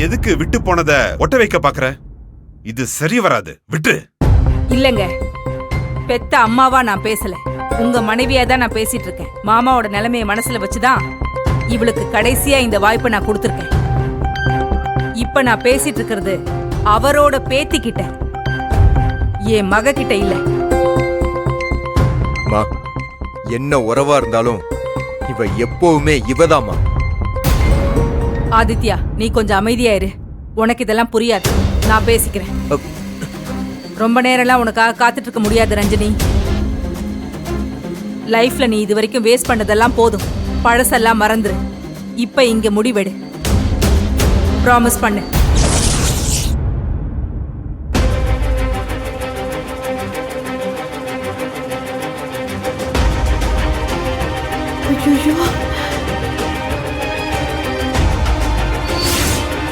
எதுக்கு விட்டு போனத ஒட்ட வைக்க பாக்குற? இது சரி வராது, விட்டு. இல்லங்க, பெத்த அம்மாவா நான் பேசல, உங்க மனைவியா தான் நான் பேசிட்டு இருக்கேன். மாமாவோட நிலைமைய மனசுல வச்சுதான் இவளுக்கு கடைசியா இந்த வாய்ப்பை நான் கொடுத்திருக்கேன். இப்ப நான் பேசிட்டு இருக்கிறது அவரோட பேத்திக்கிட்ட, என் மக கிட்ட இல்ல. என்ன உறவா இருந்தாலும் இவ எப்பவுமே இவதாமா. ஆதித்யா, நீ கொஞ்சம் அமைதியா இரு. உனக்கு இதெல்லாம் புரியாது, நான் பேசிக்கிறேன். ரொம்ப நேரம்லாம் உனக்காக காத்துட்டு இருக்க முடியாது ரஞ்சினி. லைஃப்ல நீ இது வரைக்கும் வேஸ்ட் பண்ணதெல்லாம் போதும், பழசெல்லாம் மறந்துரு. இப்ப இங்க முடிவெடு, ப்ராமிஸ் பண்ணு. ஐயோ,